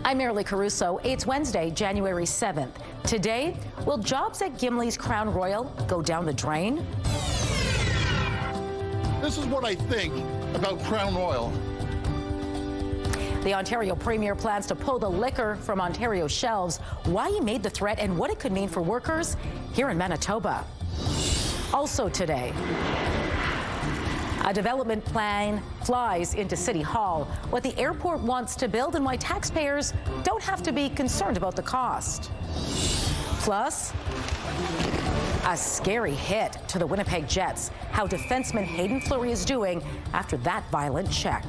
I'm Marilee Caruso. It's Wednesday, January 7th. Today, will jobs at Gimli's Crown Royal go down the drain? This is what I think about Crown Royal. The Ontario Premier plans to pull the liquor from Ontario shelves. Why he made the threat and what it could mean for workers here in Manitoba. Also today, a development plan flies into City Hall. What the airport wants to build and why taxpayers don't have to be concerned about the cost. Plus, a scary hit to the Winnipeg Jets. How defenseman Hayden Fleury is doing after that violent check.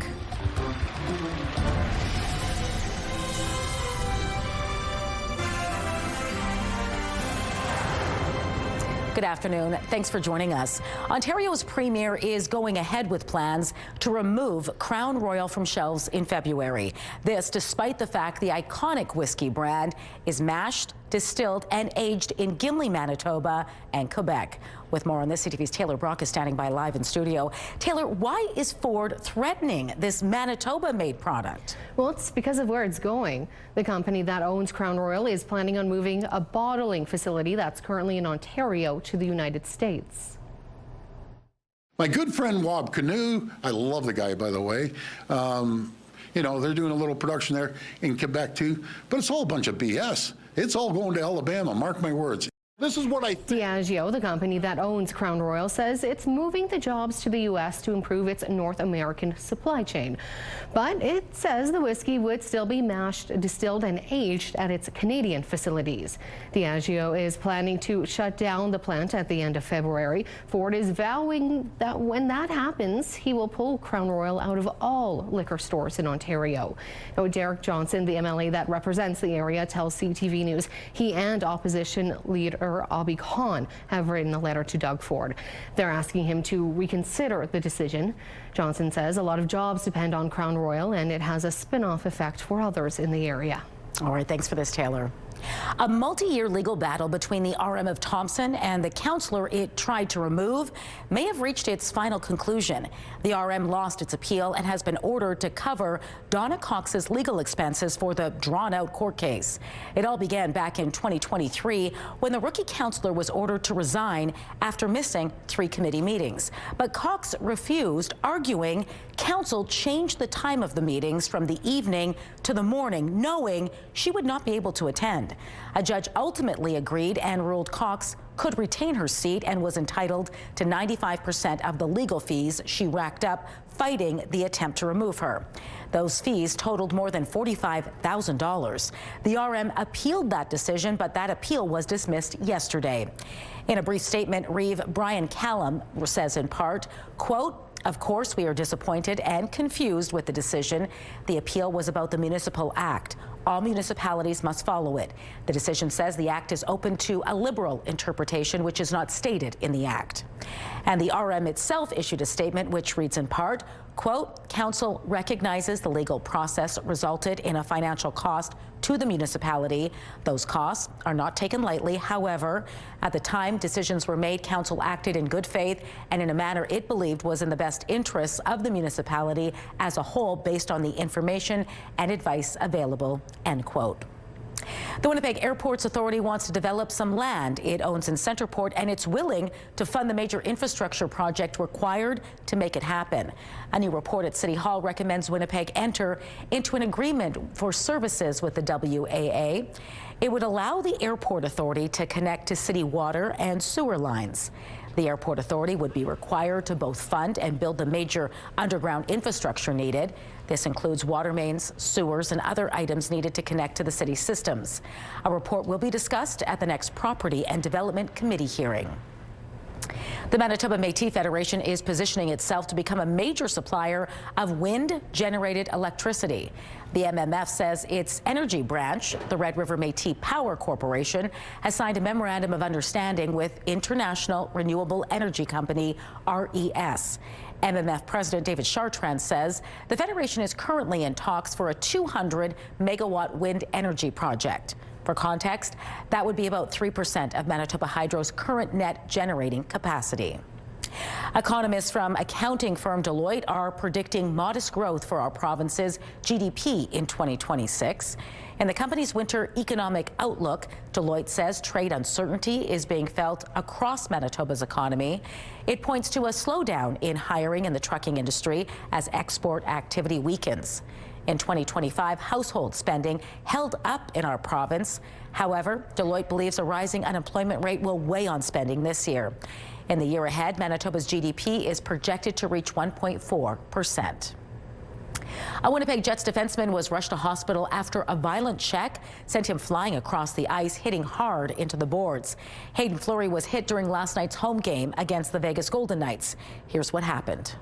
Good afternoon. Thanks for joining us. Ontario's Premier is going ahead with plans to remove Crown Royal from shelves in February. This despite the fact the iconic whiskey brand is mashed, distilled and aged in Gimli, Manitoba and Quebec. With more on this, CTV's Taylor Brock is standing by live in studio. Taylor, why is Ford threatening this Manitoba-made product? Well, it's because of where it's going. The company that owns Crown Royal is planning on moving a bottling facility that's currently in Ontario to the United States. My good friend Wob Canoe, I love the guy, by the way. You know, they're doing a little production there in Quebec too, but it's all a bunch of BS. It's all going to Alabama, mark my words. This is what I think. Diageo, the company that owns Crown Royal, says it's moving the jobs to the U.S. to improve its North American supply chain. But it says the whiskey would still be mashed, distilled and aged at its Canadian facilities. Diageo is planning to shut down the plant at the end of February. Ford is vowing that when that happens, he will pull Crown Royal out of all liquor stores in Ontario. Now, Derek Johnson, the MLA that represents the area, tells CTV News he and opposition leader Abhi Khan have written a letter to Doug Ford. They're asking him to reconsider the decision. Johnson says a lot of jobs depend on Crown Royal and it has a spin-off effect for others in the area. All right, thanks for this, Taylor. A multi-year legal battle between the RM of Thompson and the councillor it tried to remove may have reached its final conclusion. The RM lost its appeal and has been ordered to cover Donna Cox's legal expenses for the drawn-out court case. It all began back in 2023 when the rookie councillor was ordered to resign after missing 3 committee meetings. But Cox refused, arguing council changed the time of the meetings from the evening to the morning, knowing she would not be able to attend. A judge ultimately agreed and ruled Cox could retain her seat and was entitled to 95% of the legal fees she racked up fighting the attempt to remove her. Those fees totaled more than $45,000. The RM appealed that decision, but that appeal was dismissed yesterday. In a brief statement, Reeve Brian Callum says in part, quote, "Of course, we are disappointed and confused with the decision. The appeal was about the Municipal Act. All municipalities must follow it. The decision says the Act is open to a liberal interpretation, which is not stated in the Act." And the RM itself issued a statement which reads in part, quote, "Council recognizes the legal process resulted in a financial cost to the municipality. Those costs are not taken lightly. However, at the time decisions were made, Council acted in good faith and in a manner it believed was in the best interests of the municipality as a whole based on the information and advice available," end quote. The Winnipeg Airports Authority wants to develop some land it owns in Centreport, and it's willing to fund the major infrastructure project required to make it happen. A new report at City Hall recommends Winnipeg enter into an agreement for services with the WAA. It would allow the Airport Authority to connect to city water and sewer lines. The Airport Authority would be required to both fund and build the major underground infrastructure needed. This includes water mains, sewers, and other items needed to connect to the city systems. A report will be discussed at the next Property and Development Committee hearing. The Manitoba Métis Federation is positioning itself to become a major supplier of wind-generated electricity. The MMF says its energy branch, the Red River Métis Power Corporation, has signed a memorandum of understanding with International Renewable Energy Company, RES. MMF President David Chartrand says the Federation is currently in talks for a 200-megawatt wind energy project. For context, that would be about 3% of Manitoba Hydro's current net generating capacity. Economists from accounting firm Deloitte are predicting modest growth for our province's GDP in 2026. In the company's winter economic outlook, Deloitte says trade uncertainty is being felt across Manitoba's economy. It points to a slowdown in hiring in the trucking industry as export activity weakens. In 2025, household spending held up in our province. However, Deloitte believes a rising unemployment rate will weigh on spending this year. In the year ahead, Manitoba's GDP is projected to reach 1.4%. A Winnipeg Jets defenseman was rushed to hospital after a violent check sent him flying across the ice, hitting hard into the boards. Hayden Fleury was hit during last night's home game against the Vegas Golden Knights. Here's what happened.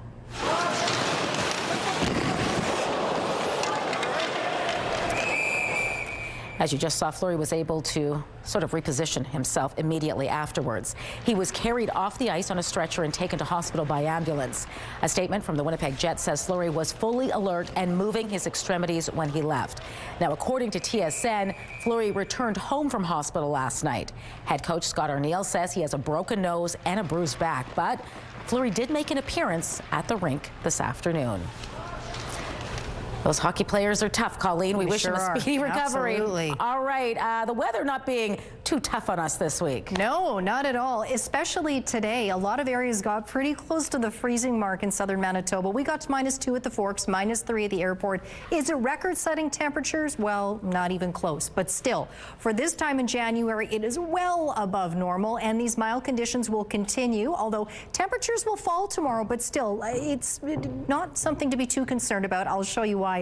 As you just saw, Fleury was able to sort of reposition himself immediately afterwards. He was carried off the ice on a stretcher and taken to hospital by ambulance. A statement from the Winnipeg Jets says Fleury was fully alert and moving his extremities when he left. Now, according to TSN, Fleury returned home from hospital last night. Head coach Scott Arniel says he has a broken nose and a bruised back, but Fleury did make an appearance at the rink this afternoon. Those hockey players are tough, Colleen. We wish them a speedy recovery. Absolutely. All right, the weather not being too tough on us this week. No, not at all. Especially today. A lot of areas got pretty close to the freezing mark in southern Manitoba. We got to -2 at the Forks, -3 at the airport. Is it record-setting temperatures? Well, not even close. But still, for this time in January, it is well above normal, and these mild conditions will continue, although temperatures will fall tomorrow, but still, it's not something to be too concerned about. I'll show you why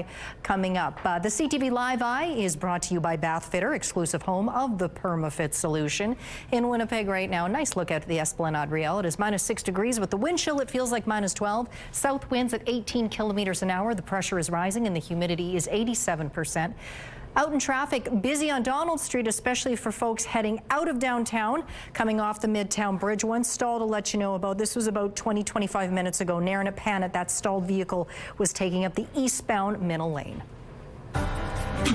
coming up. The CTV Live Eye is brought to you by Bath Fitter, exclusive home of the PermaFit solution. In Winnipeg right now, nice look out at the Esplanade Riel. It is -6 degrees. With the wind chill, it feels like -12. South winds at 18 kilometers an hour. The pressure is rising and the humidity is 87%. Out in traffic, busy on Donald Street, especially for folks heading out of downtown, coming off the Midtown Bridge. One stall to let you know about. This was about 25 minutes ago. Near in a panic, that stalled vehicle was taking up the eastbound middle lane.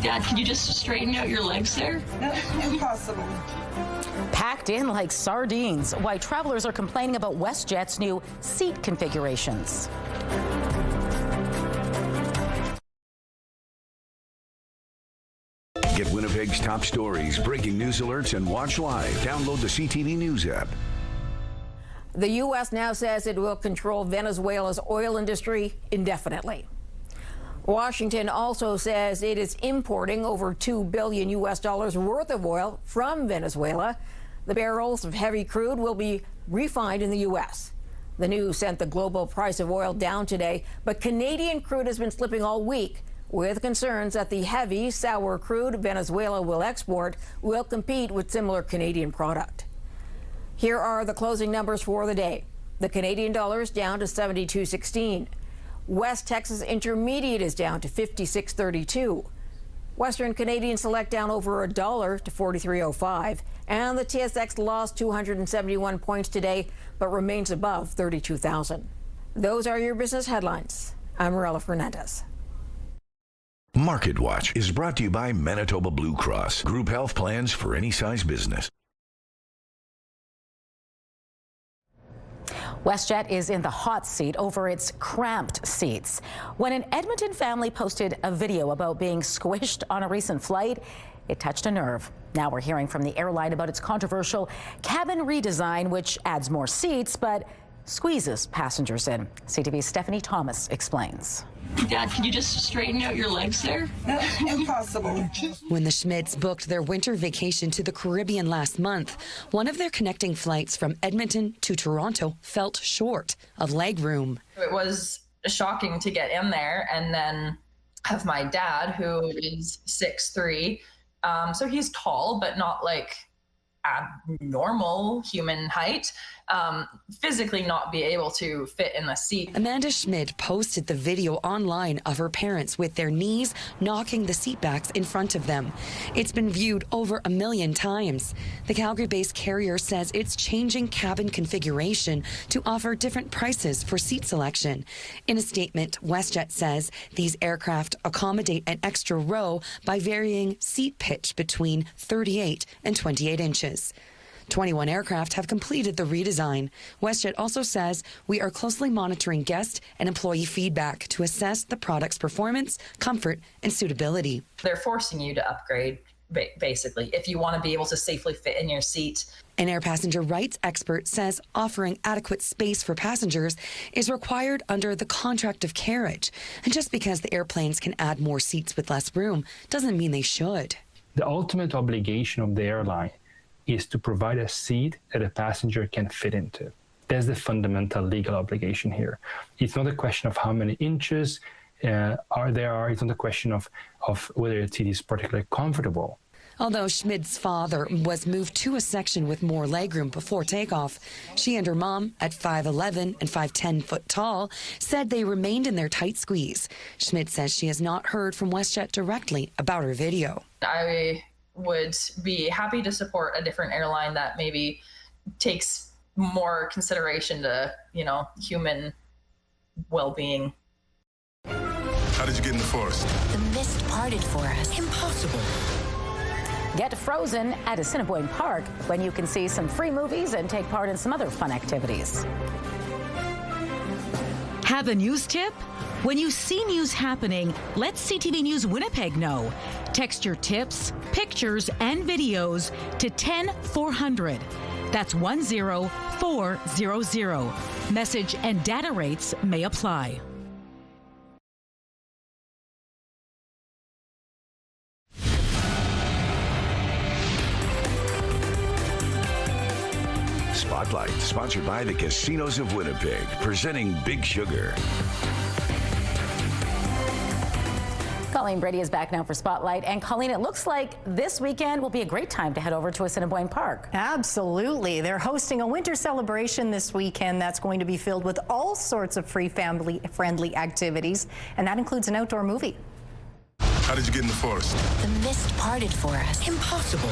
Dad, can you just straighten out your legs there? Impossible. Packed in like sardines. Why travelers are complaining about WestJet's new seat configurations. Get Winnipeg's top stories, breaking news alerts, and watch live. Download the CTV News app. The U.S. now says it will control Venezuela's oil industry indefinitely. Washington also says it is importing over $2 billion worth of oil from Venezuela. The barrels of heavy crude will be refined in the U.S. The news sent the global price of oil down today, but Canadian crude has been slipping all week, with concerns that the heavy, sour crude Venezuela will export will compete with similar Canadian product. Here are the closing numbers for the day. The Canadian dollar is down to 72.16. West Texas Intermediate is down to 56.32. Western Canadian Select down over $1 to 43.05. And the TSX lost 271 points today, but remains above 32,000. Those are your business headlines. I'm Morella Fernandez. Market Watch is brought to you by Manitoba Blue Cross. Group health plans for any size business. WestJet is in the hot seat over its cramped seats. When an Edmonton family posted a video about being squished on a recent flight, it touched a nerve. Now we're hearing from the airline about its controversial cabin redesign, which adds more seats but squeezes passengers in. CTV's Stephanie Thomas explains. Dad, can you just straighten out your legs there? Impossible. When the Schmids booked their winter vacation to the Caribbean last month, one of their connecting flights from Edmonton to Toronto felt short of legroom. It was shocking to get in there and then have my dad, who is 6'3", so he's tall, but not like abnormal human height, physically not be able to fit in the seat. Amanda Schmid posted the video online of her parents with their knees knocking the seat backs in front of them. It's been viewed over 1 million times. The Calgary-based carrier says it's changing cabin configuration to offer different prices for seat selection. In a statement, WestJet says these aircraft accommodate an extra row by varying seat pitch between 38 and 28 inches. 21 aircraft have completed the redesign. WestJet also says we are closely monitoring guest and employee feedback to assess the product's performance, comfort, and suitability. They're forcing you to upgrade, basically, if you want to be able to safely fit in your seat. An air passenger rights expert says offering adequate space for passengers is required under the contract of carriage. And just because the airplanes can add more seats with less room doesn't mean they should. The ultimate obligation of the airline is to provide a seat that a passenger can fit into. That's the fundamental legal obligation here. It's not a question of how many inches it's not a question of whether a seat is particularly comfortable. Although Schmid's father was moved to a section with more legroom before takeoff, she and her mom, at 5'11" and 5'10" foot tall, said they remained in their tight squeeze. Schmid says she has not heard from WestJet directly about her video. I would be happy to support a different airline that maybe takes more consideration to, human well-being. How did you get in the forest? The mist parted for us. Impossible. Get frozen at Assiniboine Park when you can see some free movies and take part in some other fun activities. Have a news tip? When you see news happening, let CTV News Winnipeg know. Text your tips, pictures, and videos to 10400. That's 10400. Message and data rates may apply. Spotlight, sponsored by the Casinos of Winnipeg, presenting Big Sugar. Colleen Brady is back now for Spotlight. And Colleen, it looks like this weekend will be a great time to head over to Assiniboine Park. Absolutely. They're hosting a winter celebration this weekend that's going to be filled with all sorts of free family-friendly activities, and that includes an outdoor movie. How did you get in the forest? The mist parted for us. Impossible.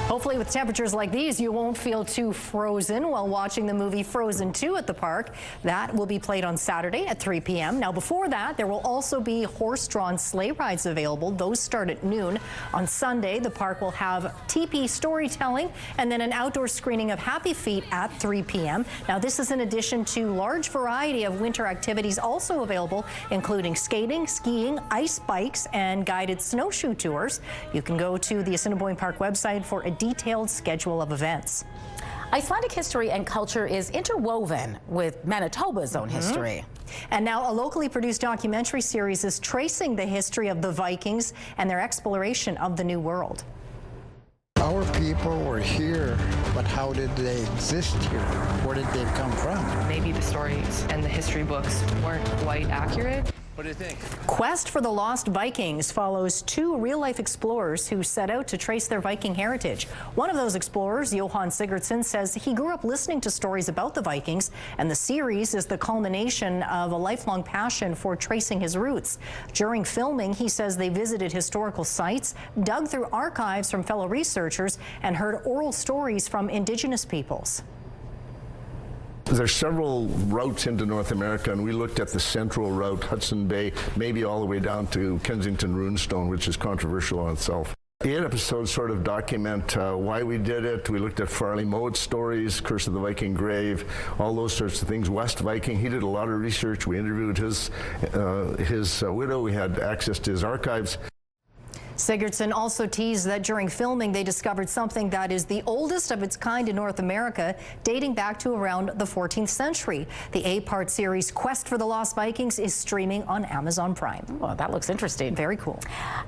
Hopefully with temperatures like these, you won't feel too frozen while watching the movie Frozen 2 at the park. That will be played on Saturday at 3 p.m. Now, before that, there will also be horse-drawn sleigh rides available. Those start at noon. On Sunday, the park will have teepee storytelling and then an outdoor screening of Happy Feet at 3 p.m. Now, this is in addition to large variety of winter activities also available, including skating, skiing, ice bikes, and guided snowshoe tours. You can go to the Assiniboine Park website for a detailed schedule of events. Icelandic history and culture is interwoven with Manitoba's own history. And now a locally produced documentary series is tracing the history of the Vikings and their exploration of the New World. Our people were here, but how did they exist here? Where did they come from? Maybe the stories and the history books weren't quite accurate. What do you think? Quest for the Lost Vikings follows two real-life explorers who set out to trace their Viking heritage. One of those explorers, Johan Sigurdsson, says he grew up listening to stories about the Vikings, and the series is the culmination of a lifelong passion for tracing his roots. During filming, he says they visited historical sites, dug through archives from fellow researchers, and heard oral stories from Indigenous peoples. There's several routes into North America, and we looked at the central route, Hudson Bay, maybe all the way down to Kensington Runestone, which is controversial on itself. 8 episodes sort of document why we did it. We looked at Farley Mode's stories, Curse of the Viking Grave, all those sorts of things. West Viking, he did a lot of research. We interviewed his widow. We had access to his archives. Sigurdsson also teased that during filming they discovered something that is the oldest of its kind in North America, dating back to around the 14th century. The 8-part series Quest for the Lost Vikings is streaming on Amazon Prime. Well, that looks interesting. Very cool.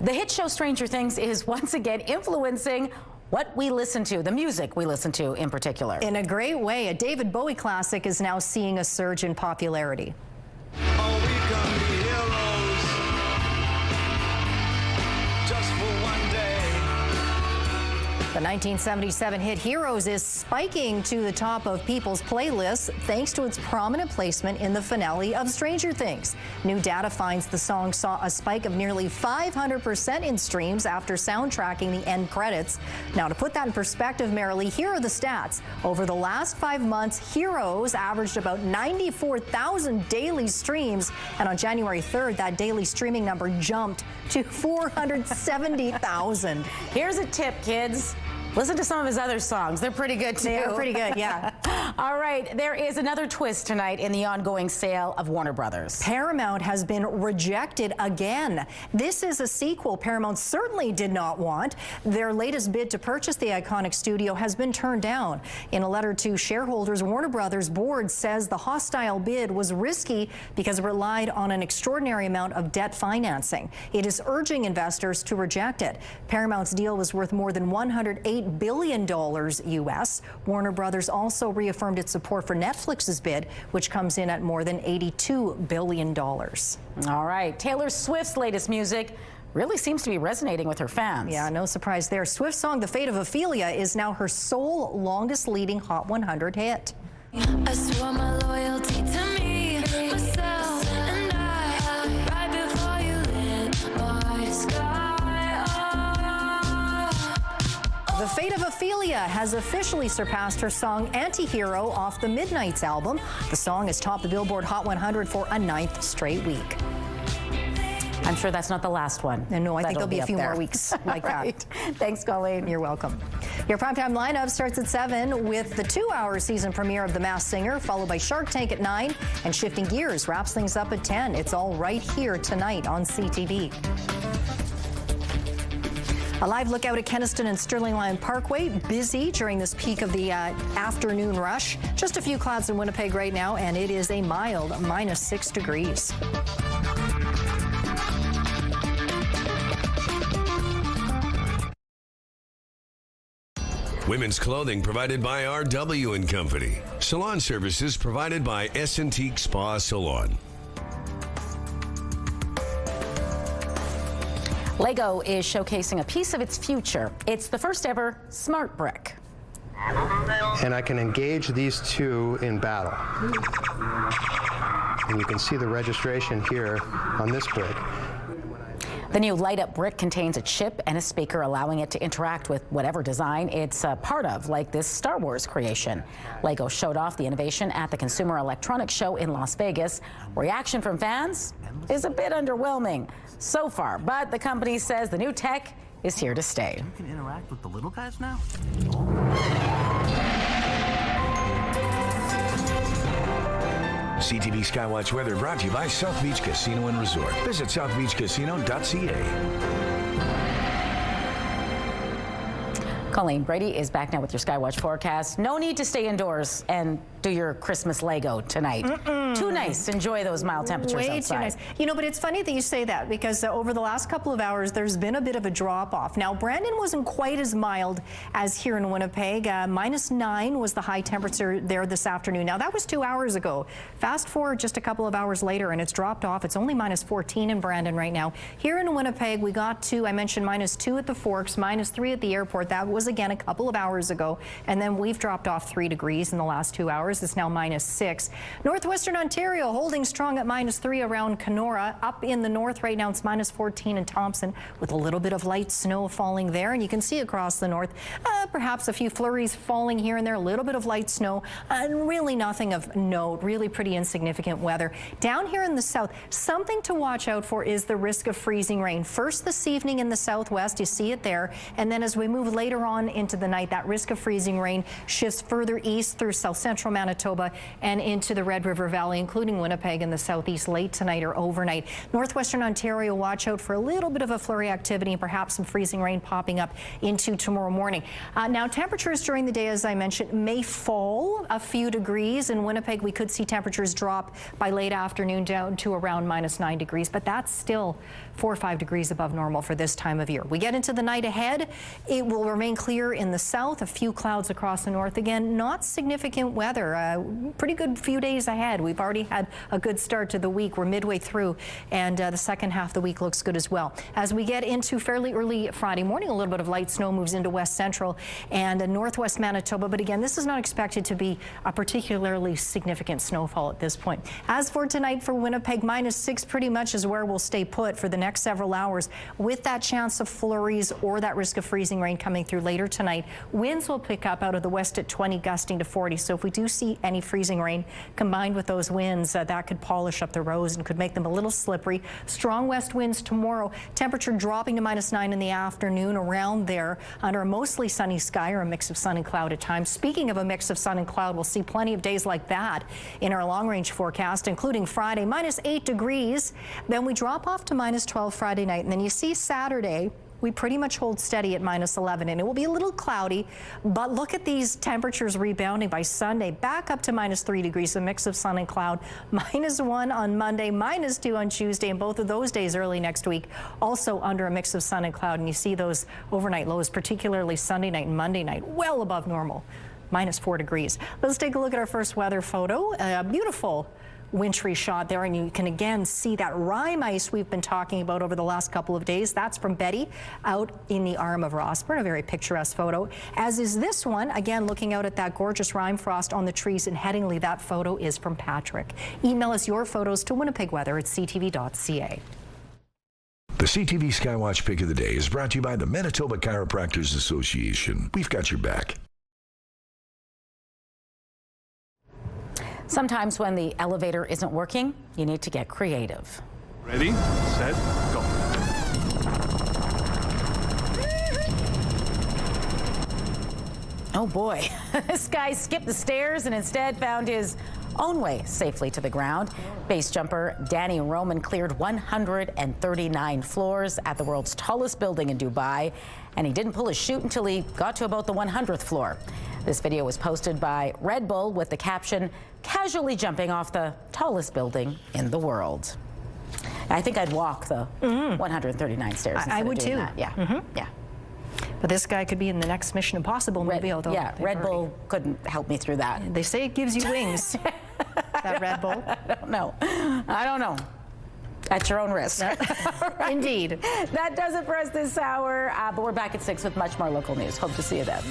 The hit show Stranger Things is once again influencing what we listen to, the music we listen to in particular. In a great way, a David Bowie classic is now seeing a surge in popularity. The 1977 hit Heroes is spiking to the top of people's playlists thanks to its prominent placement in the finale of Stranger Things. New data finds the song saw a spike of nearly 500% in streams after soundtracking the end credits. Now, to put that in perspective, Marilee, here are the stats. Over the last 5 months, Heroes averaged about 94,000 daily streams, and on January 3rd, that daily streaming number jumped to 470,000. Here's a tip, kids. Listen to some of his other songs. They're pretty good, too. They are pretty good, yeah. All right, there is another twist tonight in the ongoing sale of Warner Brothers. Paramount has been rejected again. This is a sequel Paramount certainly did not want. Their latest bid to purchase the iconic studio has been turned down. In a letter to shareholders, Warner Brothers board says the hostile bid was risky because it relied on an extraordinary amount of debt financing. It is urging investors to reject it. Paramount's deal was worth more than $108 billion US. Warner Brothers also reaffirmed its support for Netflix's bid, which comes in at more than $82 billion. All right, Taylor Swift's latest music really seems to be resonating with her fans. Yeah, no surprise there. Swift's song, The Fate of Ophelia, is now her sole longest leading Hot 100 hit. I swore my loyalty to me, myself, and I, right before you lit my sky up. The Fate of Ophelia has officially surpassed her song Antihero off the Midnight's album. The song has topped the Billboard Hot 100 for a 9th straight week. I'm sure that's not the last one. No, I think That'll there'll be a few there. more weeks like Right. that. Thanks, Colleen. You're welcome. Your primetime lineup starts at 7 with the 2-hour season premiere of The Masked Singer, followed by Shark Tank at 9, and Shifting Gears wraps things up at 10. It's all right here tonight on CTV. A live look out at Kenaston and Sterling Lion Parkway. Busy during this peak of the afternoon rush. Just a few clouds in Winnipeg right now, and it is a mild -6 degrees. Women's clothing provided by RW & Company. Salon services provided by S&T Spa Salon. Lego is showcasing a piece of its future. It's the first ever smart brick. And I can engage these two in battle. And you can see the registration here on this brick. The new light-up brick contains a chip and a speaker, allowing it to interact with whatever design it's a part of, like this Star Wars creation. Lego showed off the innovation at the Consumer Electronics Show in Las Vegas. Reaction from fans is a bit underwhelming so far, but the company says the new tech is here to stay. You can interact with the little guys now? CTV Skywatch weather brought to you by South Beach Casino and Resort. Visit southbeachcasino.ca. Colleen Brady is back now with your Skywatch forecast. No need to stay indoors and do your Christmas Lego tonight. Too nice. Enjoy those mild temperatures Way outside. too nice. You know, but it's funny that you say that because over the last couple of hours, there's been a bit of a drop off. Now, Brandon wasn't quite as mild as here in Winnipeg. -9 was the high temperature there this afternoon. Now, that was 2 hours ago. Fast forward just a couple of hours later, and it's dropped off. It's only -14 in Brandon right now. Here in Winnipeg, we got to, I mentioned -2 at the Forks, -3 at the airport. That was again a couple of hours ago, and then we've dropped off 3 degrees in the last 2 hours. It's now -6. Northwestern Ontario holding strong at -3 around Kenora. Up in the north right now, it's -14 in Thompson with a little bit of light snow falling there, and you can see across the north perhaps a few flurries falling here and there, a little bit of light snow, and really nothing of note, really pretty insignificant weather. Down here in the south, something to watch out for is the risk of freezing rain. First this evening in the southwest, you see it there, and then as we move later on into the night, that risk of freezing rain shifts further east through south central Manitoba and into the Red River Valley, including Winnipeg in the southeast late tonight or overnight. Northwestern Ontario, watch out for a little bit of a flurry activity and perhaps some freezing rain popping up into tomorrow morning. Now, temperatures during the day, as I mentioned, may fall a few degrees. In Winnipeg, we could see temperatures drop by late afternoon down to around -9 degrees, but that's still 4 or 5 degrees above normal for this time of year. We get into the night ahead. It will remain clear in the south, a few clouds across the north. Again, not significant weather. Pretty good few days ahead. We've already had a good start to the week. We're midway through, and the second half of the week looks good as well. As we get into fairly early Friday morning, a little bit of light snow moves into west central and northwest Manitoba. But again, this is not expected to be a particularly significant snowfall at this point. As for tonight for Winnipeg, -6 pretty much is where we'll stay put for the next several hours, with that chance of flurries or that risk of freezing rain coming through later tonight. Winds will pick up out of the west at 20, gusting to 40. So if we do see any freezing rain combined with those winds, that could polish up the roads and could make them a little slippery. Strong west winds tomorrow. Temperature dropping to -9 in the afternoon, around there under a mostly sunny sky or a mix of sun and cloud at times. Speaking of a mix of sun and cloud, we'll see plenty of days like that in our long-range forecast, including Friday, -8 degrees. Then we drop off to -12 Friday night, and then you see Saturday, we pretty much hold steady at -11, and it will be a little cloudy, but look at these temperatures rebounding by Sunday, back up to -3 degrees, a mix of sun and cloud, -1 on Monday, -2 on Tuesday, and both of those days early next week also under a mix of sun and cloud. And you see those overnight lows, particularly Sunday night and Monday night, well above normal, -4 degrees. Let's take a look at our first weather photo. A beautiful wintry shot there, and you can again see that rime ice we've been talking about over the last couple of days. That's from Betty out in the arm of Rossburn, a very picturesque photo, as is this one, again looking out at that gorgeous rime frost on the trees in Headingley. That photo is from Patrick. Email us your photos to winnipegweather@ctv.ca. The CTV Skywatch Pick of the Day is brought to you by the Manitoba Chiropractors Association. We've got your back. Sometimes when the elevator isn't working, you need to get creative. Ready, set, go. Oh boy, this guy skipped the stairs and instead found his own way safely to the ground. Base jumper Danny Roman cleared 139 floors at the world's tallest building in Dubai, and he didn't pull his chute until he got to about the 100th floor. This video was posted by Red Bull with the caption, "Casually jumping off the tallest building in the world." I think I'd walk the 139 stairs. I would too. That. Yeah, yeah. But this guy could be in the next Mission Impossible movie, although Red Bull couldn't help me through that. They say it gives you wings. That Red Bull. I don't know. At your own risk. Indeed. That does it for us this hour, but we're back at 6 with much more local news. Hope to see you then.